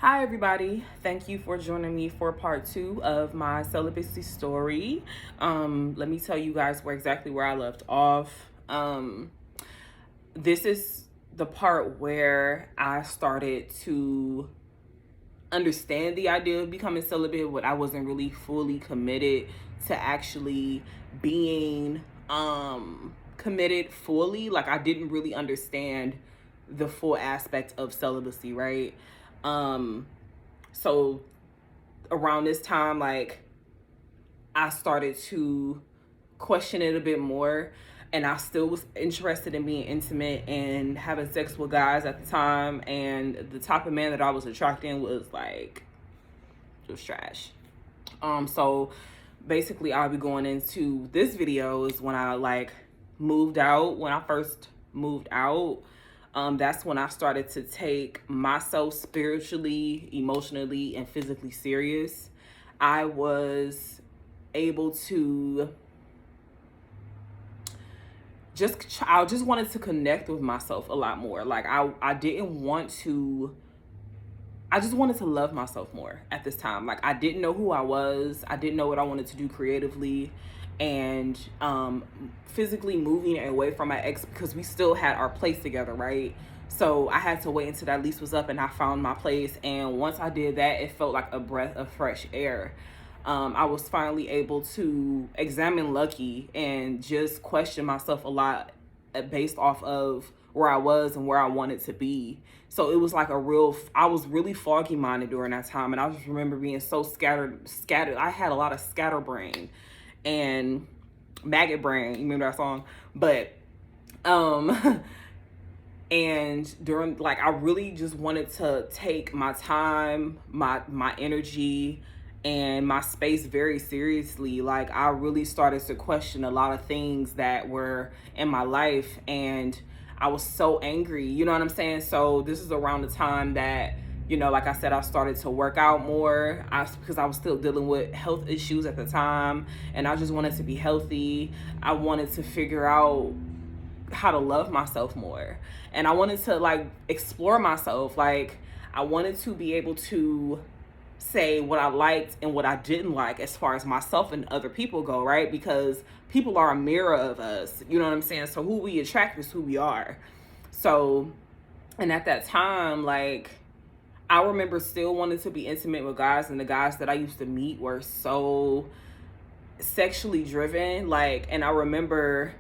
Hi everybody, thank you for joining me for part 2 of my celibacy story. Let me tell you guys exactly where I left off. This is the part where I started to understand the idea of becoming celibate, but I wasn't really fully committed to actually being committed fully. Like, I didn't really understand the full aspect of celibacy, right? So around this time, like, I started to question it a bit more, and I still was interested in being intimate and having sex with guys at the time, and the type of man that I was attracting was like, it was trash. So basically I'll be going into this video is when I moved out. When I first moved out, that's when I started to take myself spiritually, emotionally, and physically serious. I was able to I just wanted to connect with myself a lot more. Like, I didn't want to, I just wanted to love myself more at this time. Like, I didn't know who I was. I didn't know what I wanted to do creatively. And physically moving away from my ex, because we still had our place together, right? So I had to wait until that lease was up and I found my place. And once I did that, it felt like a breath of fresh air. I was finally able to examine Lucky and just question myself a lot based off of where I was and where I wanted to be. So it was like I was really foggy minded during that time. And I just remember being so scattered. I had a lot of scatterbrain and maggot brain. You remember that song? But, and during, like, I really just wanted to take my time, my energy, and my space very seriously. Like, I really started to question a lot of things that were in my life, and I was so angry, you know what I'm saying? So this is around the time that, like I said, I started to work out more because I was still dealing with health issues at the time, and I just wanted to be healthy. I wanted to figure out how to love myself more, and I wanted to explore myself. Like, I wanted to be able to say what I liked and what I didn't like as far as myself and other people go, right? Because people are a mirror of us, you know what I'm saying? So who we attract is who we are. So, and at that time, like, I remember still wanting to be intimate with guys, and the guys that I used to meet were so sexually driven. Like, and I remember,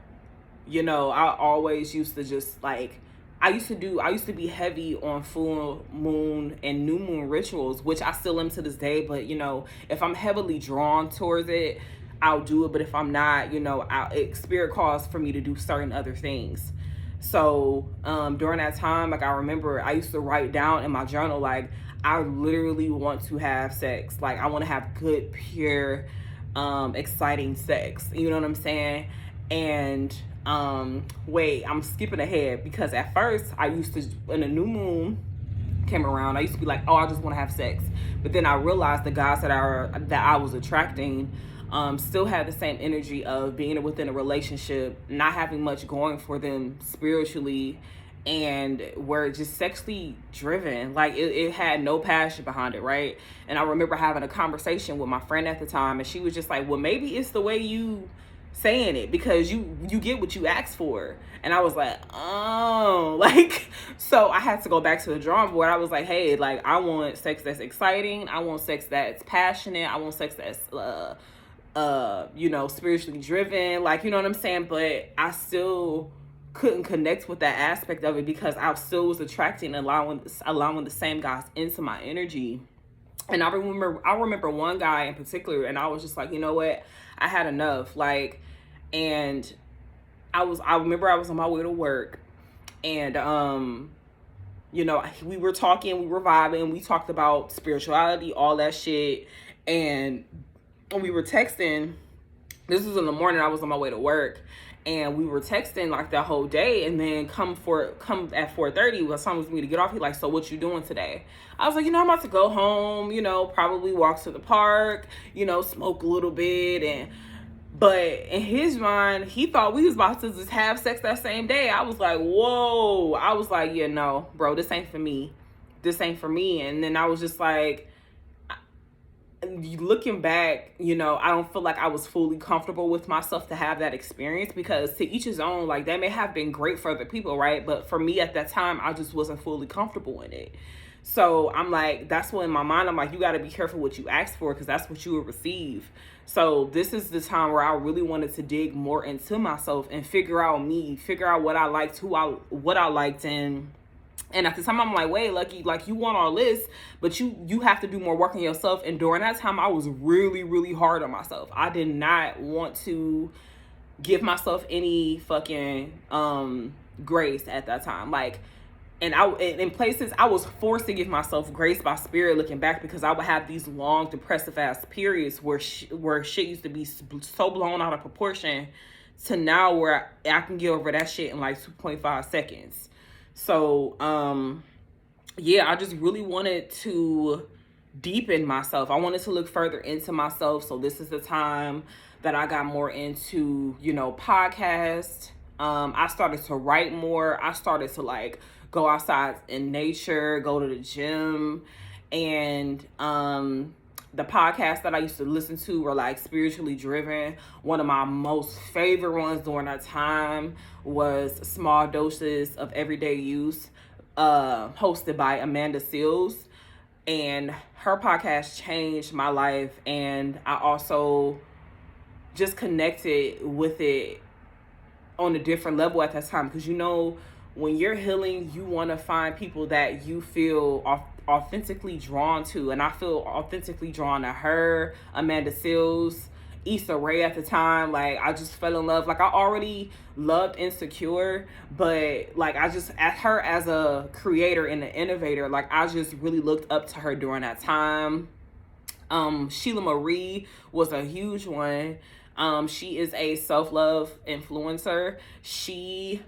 I always used to just I used to be heavy on full moon and new moon rituals, which I still am to this day. But, if I'm heavily drawn towards it, I'll do it. But if I'm not, spirit calls for me to do certain other things. So during that time, like, I remember I used to write down in my journal, like, I literally want to have sex. Like, I want to have good, pure, exciting sex. You know what I'm saying? And wait, I'm skipping ahead, because at first I used to, when a new moon came around, I used to be like, oh, I just want to have sex. But then I realized the guys that I was attracting still had the same energy of being within a relationship, not having much going for them spiritually, and were just sexually driven. Like, it had no passion behind it, right? And I remember having a conversation with my friend at the time, and she was just like, well, maybe it's the way you saying it, because you get what you asked for. And I was like, oh, like, so I had to go back to the drawing board. I was like, hey, like, I want sex that's exciting. I want sex that's passionate. I want sex that's spiritually driven, like, you know what I'm saying? But I still couldn't connect with that aspect of it, because I still was attracting and allowing the same guys into my energy. And I remember one guy in particular, and I was just like, you know what? I had enough. Like, and I remember I was on my way to work, and we were talking, we were vibing, we talked about spirituality, all that shit, and we were texting. This was in the morning. I was on my way to work, and we were texting like that whole day. And then come at 4:30 when someone was me to get off. He like, so what you doing today? I was like, I'm about to go home, probably walk to the park, smoke a little bit. But in his mind, he thought we was about to just have sex that same day. I was like, whoa. I was like, yeah, no, bro, this ain't for me. this ain't for me. And then I was just like, looking back, you know, I don't feel like I was fully comfortable with myself to have that experience, because to each his own, like that may have been great for other people, right? But for me at that time, I just wasn't fully comfortable in it. So I'm like, that's when in my mind, I'm like, you got to be careful what you ask for, because that's what you will receive. So this is the time where I really wanted to dig more into myself and figure out me, figure out what I liked, what I liked. And at the time, I'm like, wait, Lucky, like you want all this, but you have to do more work on yourself. And during that time, I was really, really hard on myself. I did not want to give myself any fucking grace at that time. Like, and in places I was forced to give myself grace by spirit looking back, because I would have these long depressive ass periods where shit used to be so blown out of proportion to now where I can get over that shit in like 2.5 seconds. So, yeah, I just really wanted to deepen myself. I wanted to look further into myself. So this is the time that I got more into, you know, podcasts. I started to write more. I started to like go outside in nature, go to the gym. And, the podcasts that I used to listen to were like spiritually driven. One of my most favorite ones during that time was Small Doses of Everyday Use, hosted by Amanda Seals. And her podcast changed my life. And I also just connected with it on a different level at that time. Because, you know, when you're healing, you want to find people that you feel authentically drawn to. And I feel authentically drawn to her, Amanda Seals, Issa Rae at the time. Like, I just fell in love. Like, I already loved Insecure, but like, I just, at her as a creator and an innovator, like, I just really looked up to her during that time. Sheila Marie was a huge one. She is a self-love influencer. She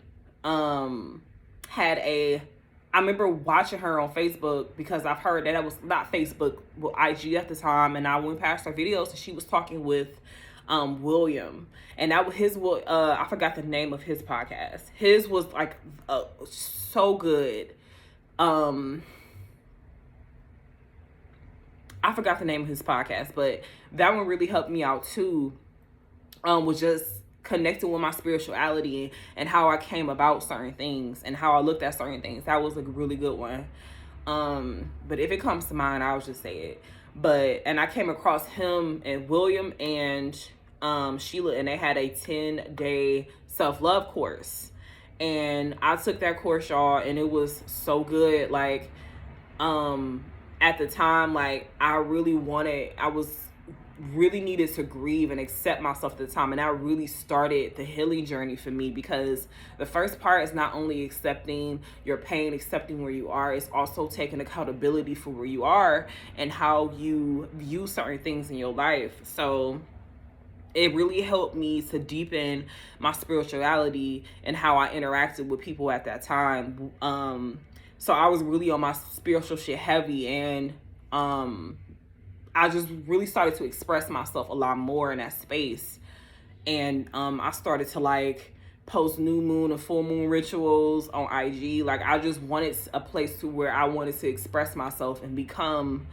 I remember watching her on Facebook, because I've heard that it was not Facebook, but IG at the time, and I went past her videos and she was talking with William, and that was I forgot the name of his podcast. His was like so good. I forgot the name of his podcast, but that one really helped me out too. Was just connecting with my spirituality and how I came about certain things and how I looked at certain things. That was a really good one. But if it comes to mind, I'll just say it. And I came across him and William and Sheila, and they had a 10-day self-love course. And I took that course, y'all, and it was so good. Like, at the time, like, I really needed to grieve and accept myself at the time, and that really started the healing journey for me, because the first part is not only accepting your pain, accepting where you are, it's also taking accountability for where you are and how you view certain things in your life. So it really helped me to deepen my spirituality and how I interacted with people at that time. So I was really on my spiritual shit heavy, and I just really started to express myself a lot more in that space. And I started to like post new moon and full moon rituals on IG. Like, I just wanted a place to where I wanted to express myself and become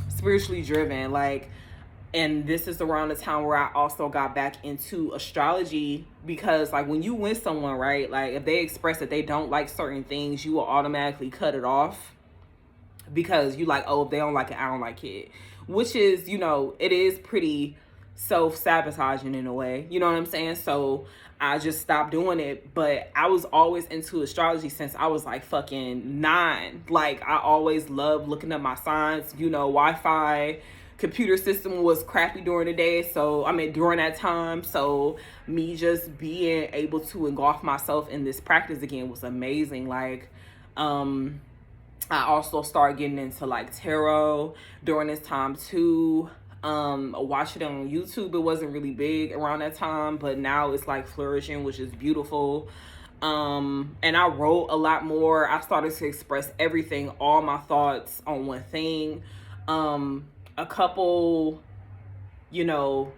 spiritually driven. Like, and this is around the time where I also got back into astrology, because like when you with someone, right, like if they express that they don't like certain things, you will automatically cut it off, because you like, oh, if they don't like it, I don't like it, which is, you know, it is pretty self-sabotaging in a way, you know what I'm saying? So I just stopped doing it. But I was always into astrology since I was like fucking 9. Like, I always loved looking up my signs. You know, Wi-Fi computer system was crappy during the day, so I mean during that time, so me just being able to engulf myself in this practice again was amazing. Like, I also started getting into like tarot during this time too. Watched it on YouTube. It wasn't really big around that time, but now it's like flourishing, which is beautiful. And I wrote a lot more. I started to express everything, all my thoughts on one thing. A couple, you know,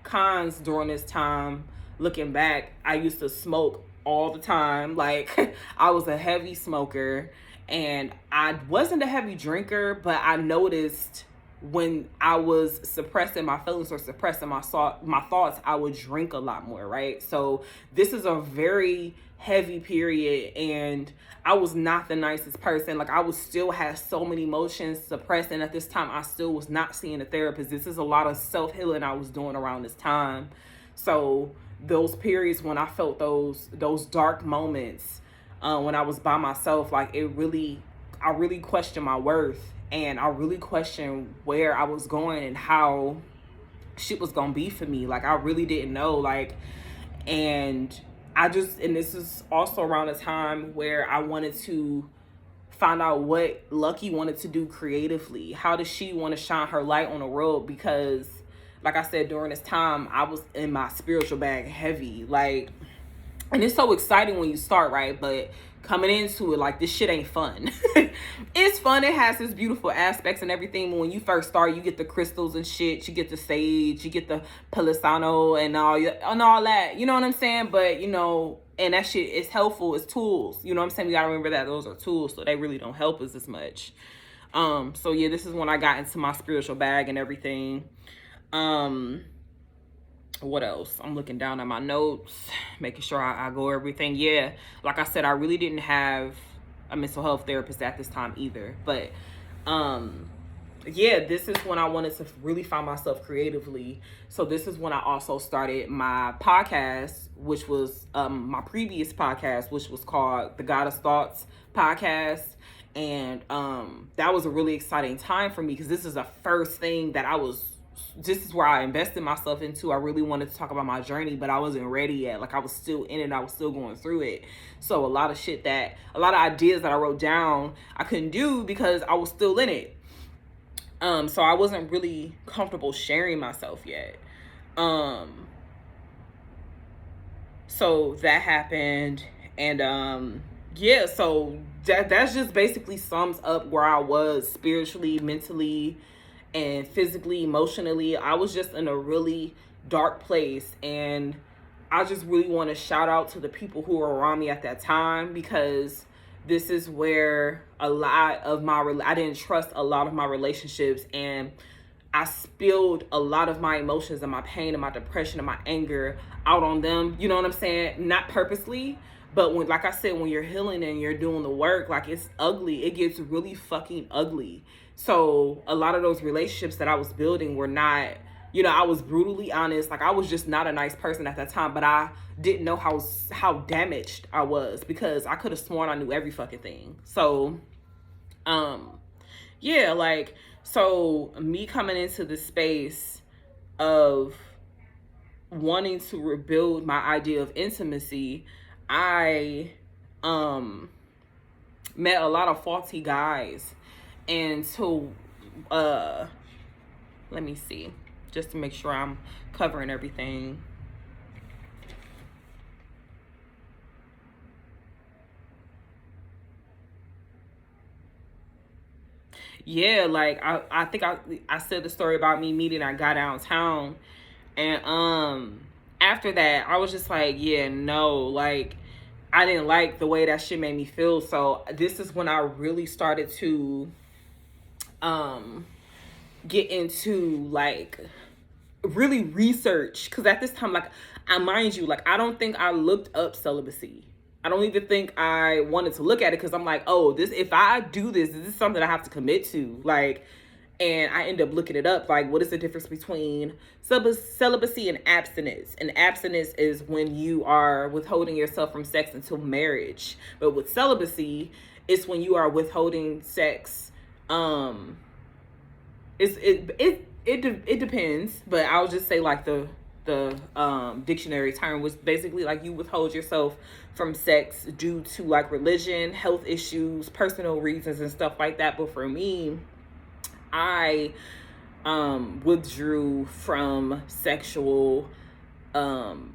cons during this time, looking back, I used to smoke all the time. Like, I was a heavy smoker, and I wasn't a heavy drinker, but I noticed when I was suppressing my feelings or suppressing my thoughts, I would drink a lot more, right? So this is a very heavy period, and I was not the nicest person. Like, I was still had so many emotions suppressed, and at this time I still was not seeing a therapist. This is a lot of self-healing I was doing around this time. So those periods when I felt those dark moments, when I was by myself, like, I really questioned my worth, and I really questioned where I was going and how shit was gonna be for me. Like, I really didn't know. Like, and this is also around a time where I wanted to find out what Lucky wanted to do creatively. How does she want to shine her light on the world? Because, like I said, during this time, I was in my spiritual bag heavy. Like, and it's so exciting when you start, right? But coming into it, like, this shit ain't fun. It's fun. It has its beautiful aspects and everything. But when you first start, you get the crystals and shit. You get the sage. You get the palisano and all that. You know what I'm saying? But, you know, and that shit is helpful. It's tools. You know what I'm saying? We got to remember that those are tools. So they really don't help us as much. So, yeah, this is when I got into my spiritual bag and everything. What else? I'm looking down at my notes, making sure I go everything. Yeah, like I said, I really didn't have a mental health therapist at this time either. But yeah, this is when I wanted to really find myself creatively. So this is when I also started my podcast, which was my previous podcast, which was called the Goddess Thoughts Podcast. And that was a really exciting time for me, because this is the first thing that this is where I invested myself into. I really wanted to talk about my journey, but I wasn't ready yet. Like, I was still in it. I was still going through it. So a lot of ideas that I wrote down, I couldn't do because I was still in it. So I wasn't really comfortable sharing myself yet. So that happened. And yeah, so that's just basically sums up where I was spiritually, mentally, and physically, emotionally. I was just in a really dark place, and I just really want to shout out to the people who were around me at that time, because this is where a lot of I didn't trust a lot of my relationships, and I spilled a lot of my emotions and my pain and my depression and my anger out on them. You know what I'm saying? Not purposely, but when, like I said, when you're healing and you're doing the work, like, it's ugly. It gets really fucking ugly. So a lot of those relationships that I was building were not, you know, I was brutally honest. Like, I was just not a nice person at that time, but I didn't know how damaged I was, because I could have sworn I knew every fucking thing. So, yeah, like, so me coming into the space of wanting to rebuild my idea of intimacy, I met a lot of faulty guys. And so, let me see, just to make sure I'm covering everything. Yeah, like, I think I said the story about me meeting that guy downtown. And after that, I was just like, yeah, no, like, I didn't like the way that shit made me feel. So this is when I really started to get into, like, really research, because at this time, like, mind you, like, I don't think I looked up celibacy. I don't even think I wanted to look at it, because I'm like, oh, if I do this is something I have to commit to, like. And I end up looking it up, like, what is the difference between celibacy and abstinence? And abstinence is when you are withholding yourself from sex until marriage. But with celibacy, it's when you are withholding sex. It depends, but I'll just say, like, the dictionary term was basically, like, you withhold yourself from sex due to, like, religion, health issues, personal reasons, and stuff like that. But for me, I withdrew from sexual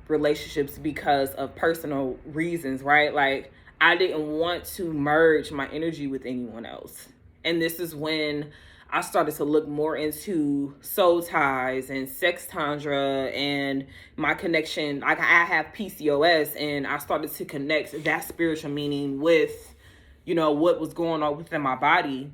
relationships because of personal reasons, right? Like, I didn't want to merge my energy with anyone else. And this is when I started to look more into soul ties and sex tantra and my connection. Like I have PCOS, and I started to connect that spiritual meaning with, what was going on within my body.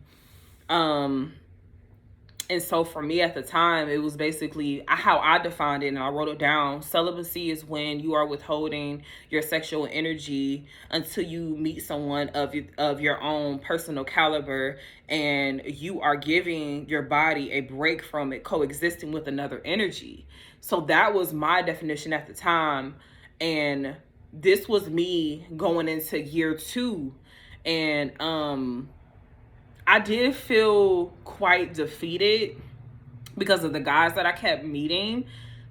And so for me at the time, it was basically how I defined it, and I wrote it down. Celibacy is when you are withholding your sexual energy until you meet someone of your own personal caliber, and you are giving your body a break from it coexisting with another energy. So that was my definition at the time. And this was me going into year 2. And I did feel quite defeated because of the guys that I kept meeting.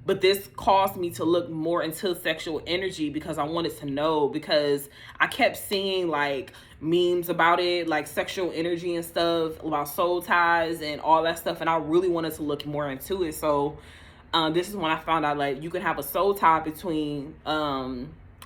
But this caused me to look more into sexual energy because I wanted to know, because I kept seeing like memes about it, like sexual energy and stuff, about soul ties and all that stuff. And I really wanted to look more into it. So this is when I found out like you can have a soul tie between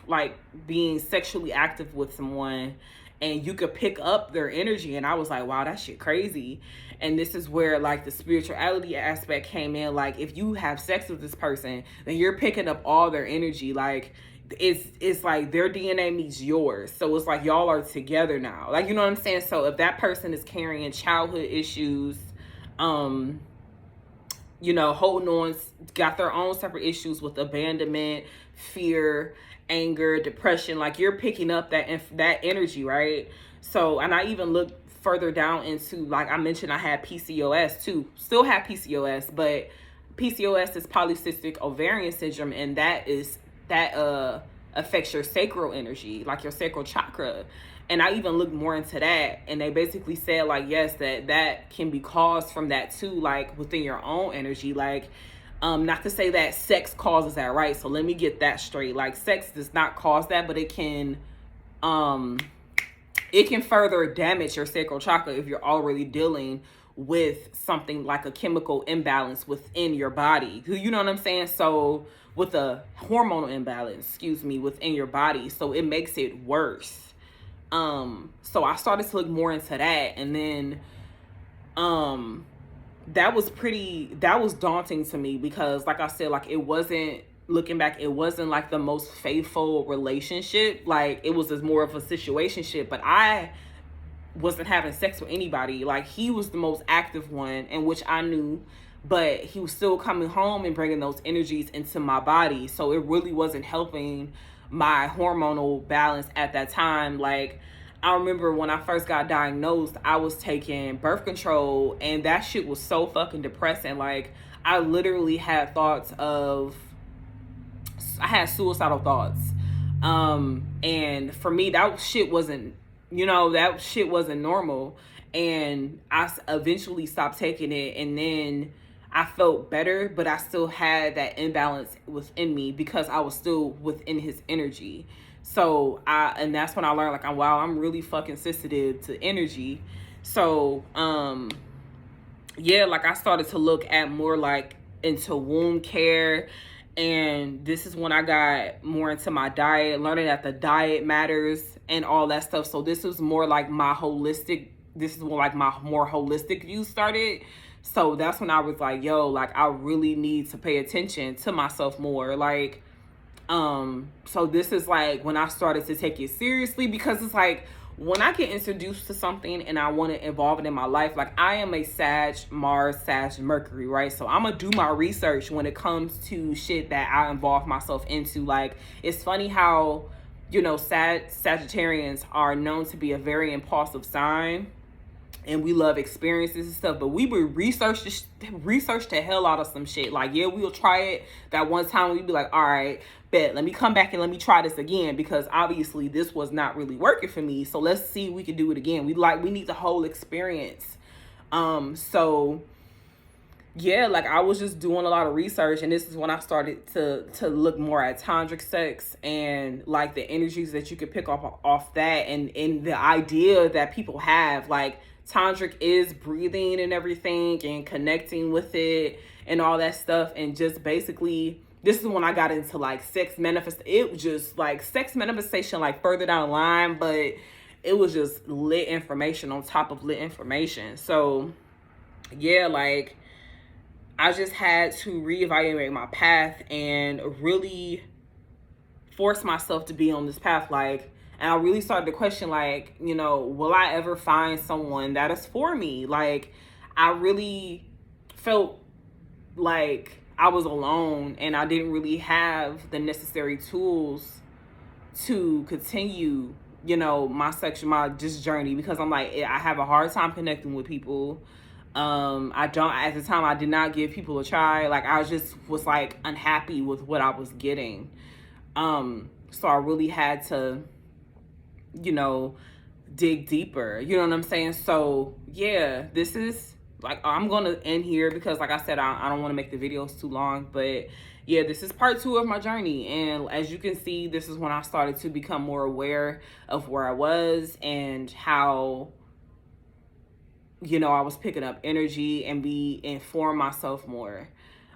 like being sexually active with someone, and you could pick up their energy. And I was like, wow, that shit crazy. And this is where like the spirituality aspect came in. Like if you have sex with this person, then you're picking up all their energy. Like it's like their DNA meets yours. So it's like y'all are together now. Like, you know what I'm saying? So if that person is carrying childhood issues, holding on, got their own separate issues with abandonment, fear, anger, depression, like you're picking up that energy, right? So, and I even looked further down into, like I mentioned, I had PCOS too. Still have PCOS, but PCOS is polycystic ovarian syndrome, and that affects your sacral energy, like your sacral chakra. And I even looked more into that, and they basically said like, yes, that can be caused from that too, like within your own energy. Like not to say that sex causes that, right? So let me get that straight. Like sex does not cause that, but it can further damage your sacral chakra if you're already dealing with something like a chemical imbalance within your body. You know what I'm saying? So with a hormonal imbalance, within your body. So it makes it worse. So I started to look more into that, and then that was daunting to me because, like I said, like looking back, it wasn't like the most faithful relationship. Like it was more of a situationship, but I wasn't having sex with anybody. Like he was the most active one, and which I knew, but he was still coming home and bringing those energies into my body. So it really wasn't helping my hormonal balance at that time. Like I remember when I first got diagnosed, I was taking birth control, and that shit was so fucking depressing. Like I literally had I had suicidal thoughts. And for me, that shit wasn't normal. And I eventually stopped taking it, and then I felt better, but I still had that imbalance within me because I was still within his energy. So and that's when I learned, like, I'm really fucking sensitive to energy. So, like I started to look at more like into womb care. And this is when I got more into my diet, learning that the diet matters and all that stuff. So this is more like my more holistic view started. So that's when I was like, yo, like I really need to pay attention to myself more. Like, so this is like when I started to take it seriously, because it's like when I get introduced to something and I want to involve it in my life, like I am a Mars, Mercury, right? So I'm gonna do my research when it comes to shit that I involve myself into. Like, it's funny how, Sagittarians are known to be a very impulsive sign, and we love experiences and stuff, but we would research the hell out of some shit. Like, yeah, we'll try it that one time. We'd be like, all right, bet, let me come back and let me try this again, because obviously this was not really working for me. So let's see if we can do it again. We need the whole experience. So yeah, like I was just doing a lot of research, and this is when I started to look more at tantric sex and like the energies that you could pick up off that, and the idea that people have, like tantric is breathing and everything and connecting with it and all that stuff. And just basically, this is when I got into like sex manifestation. It was just like sex manifestation, like further down the line, but it was just lit information on top of lit information. So yeah, like I just had to reevaluate my path and really force myself to be on this path. Like, and I really started to question, like, you know, will I ever find someone that is for me? Like, I really felt like I was alone and I didn't really have the necessary tools to continue, you know, my just journey, because I'm like, I have a hard time connecting with people. I don't, at the time, I did not give people a try. Like, I just was like unhappy with what I was getting. So I really had to, you know, dig deeper. You know what I'm saying? So yeah, this is like, I'm gonna end here because, like I said, I don't want to make the videos too long. But yeah, this is part 2 of my journey, and as you can see, this is when I started to become more aware of where I was and how, you know, I was picking up energy and inform myself more.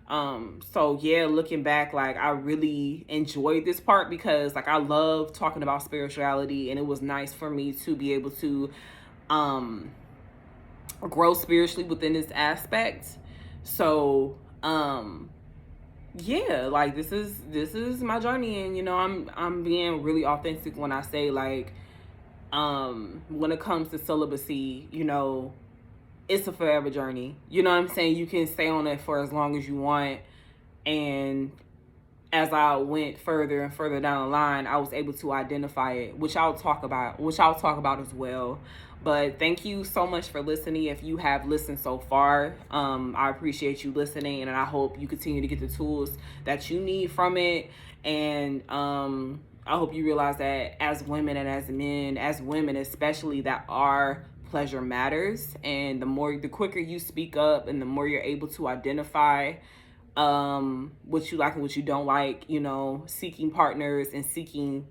So yeah, looking back, like I really enjoyed this part because like I love talking about spirituality, and it was nice for me to be able to grow spiritually within this aspect. So yeah, like this is my journey, and you know, I'm being really authentic when I say, like, when it comes to celibacy, you know, it's a forever journey. You know what I'm saying? You can stay on it for as long as you want. And as I went further and further down the line, I was able to identify it, which I'll talk about as well. But thank you so much for listening. If you have listened so far, I appreciate you listening, and I hope you continue to get the tools that you need from it. And I hope you realize that as women and as men, as women especially, that our pleasure matters. And the quicker you speak up and the more you're able to identify what you like and what you don't like, you know, seeking partners and seeking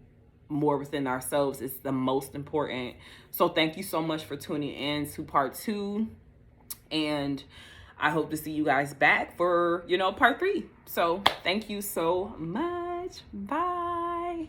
more within ourselves is the most important. So thank you so much for tuning in to part 2, and I hope to see you guys back for, you know, part 3. So thank you so much. Bye.